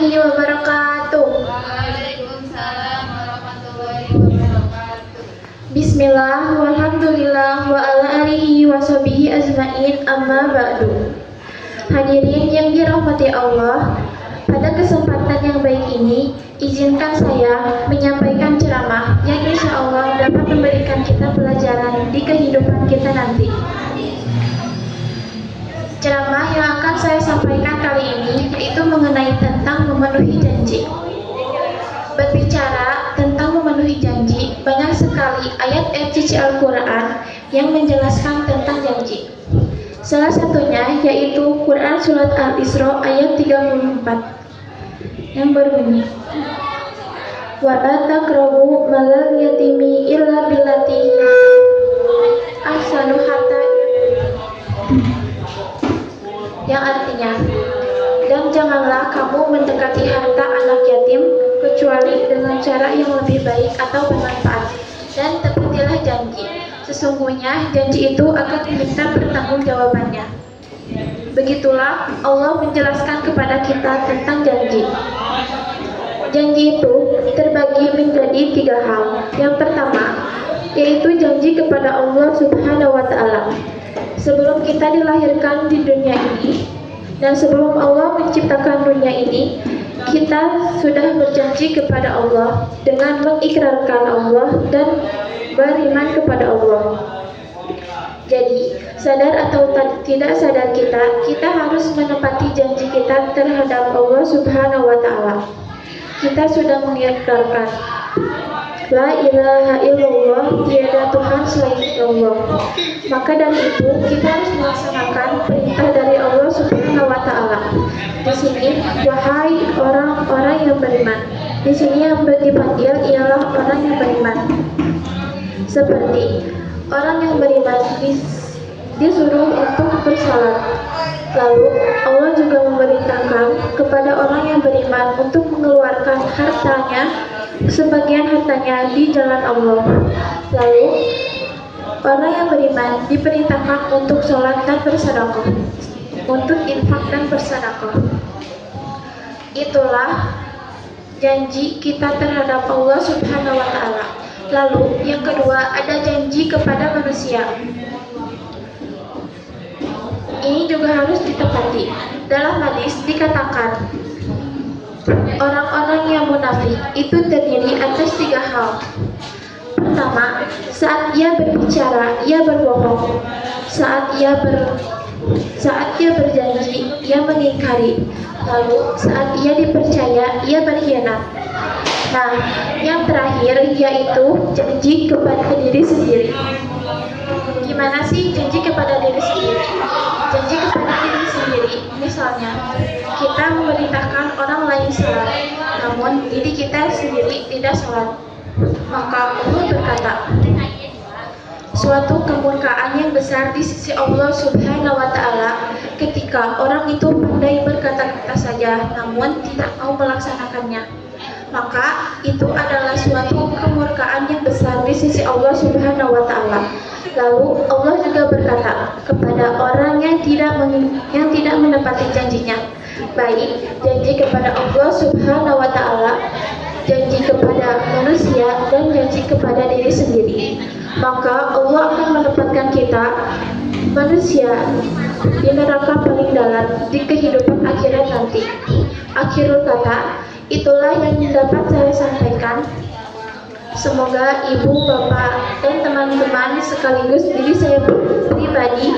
warahmatullahi wabarakatuh. Waalaikumsalam warahmatullahi wabarakatuh. Bismillah, walhamdulillah, wa ala alihi wa sahbihi ajma'in, amma ba'du. Hadirin yang dirahmati Allah, pada kesempatan yang baik ini, izinkan saya menyampaikan ceramah yang insya Allah dapat memberikan kita pelajaran di kehidupan kita nanti. Ceramah yang akan saya sampaikan kali ini yaitu mengenai tentang memenuhi janji. Berbicara tentang memenuhi janji, banyak sekali ayat-ayat suci Al-Quran yang menjelaskan tentang janji. Salah satunya yaitu Quran Surat Al-Isra ayat 34 yang berbunyi, wa la taqrabu malal yatimi illa billati ahsanu hatta, yang artinya, dan janganlah kamu mendekati harta anak yatim kecuali dengan cara yang lebih baik atau bermanfaat, dan tepatilah janji, sesungguhnya janji itu akan diminta pertanggungjawabannya. Begitulah Allah menjelaskan kepada kita tentang janji. Janji itu terbagi menjadi 3 hal. Yang pertama, yaitu janji kepada Allah Subhanahu wa Ta'ala. Sebelum kita dilahirkan di dunia ini dan sebelum Allah menciptakan dunia ini, kita sudah berjanji kepada Allah dengan mengikrarkan Allah dan beriman kepada Allah. Jadi, sadar atau tidak sadar kita harus menepati janji kita terhadap Allah Subhanahu wa Ta'ala. Kita sudah mengikrarkan La ilaha illallah, tiada Tuhan selain Allah. Maka dari itu kita harus melaksanakan perintah dari Allah Subhanahu wa Ta'ala. Di sini, wahai orang-orang yang beriman. Di sini yang dipanggil ialah orang yang beriman. Seperti orang yang beriman disuruh untuk bersalat. Lalu Allah juga memerintahkan kepada orang yang beriman untuk mengeluarkan sebagian hartanya di jalan Allah. Lalu orang yang beriman diperintahkan untuk sholat dan bersedekah, untuk infak dan bersedekah. Itulah janji kita terhadap Allah Subhanahu wa Ta'ala. Lalu yang kedua, ada janji kepada manusia. Ini juga harus ditepati. Dalam hadis dikatakan, orang-orang yang munafik itu terdiri atas 3 hal. Pertama, saat ia berbicara, ia berbohong. Saat ia berjanji, ia mengingkari. Lalu saat ia dipercaya, ia berkhianat. Nah, yang terakhir yaitu janji kepada diri sendiri. Gimana sih janji kepada diri sendiri? Janji kepada diri sendiri, misalnya kita memerintahkan orang lain sholat, namun diri kita sendiri tidak sholat. Maka Allah berkata, suatu kemurkaan yang besar di sisi Allah Subhanahu wa Ta'ala ketika orang itu pandai berkata-kata saja namun tidak mau melaksanakannya. Maka itu adalah suatu kemurkaan yang besar di sisi Allah Subhanahu wa Ta'ala. Lalu Allah juga berkata kepada orang yang tidak menepati janjinya, baik janji kepada Allah Subhanahu wa Ta'ala, janji kepada manusia, dan janji kepada diri sendiri. Maka Allah akan menempatkan kita manusia di neraka paling dalam di kehidupan akhirat nanti. Akhirul kata, itulah yang dapat saya sampaikan. Semoga ibu, bapak, dan teman-teman sekaligus diri saya pribadi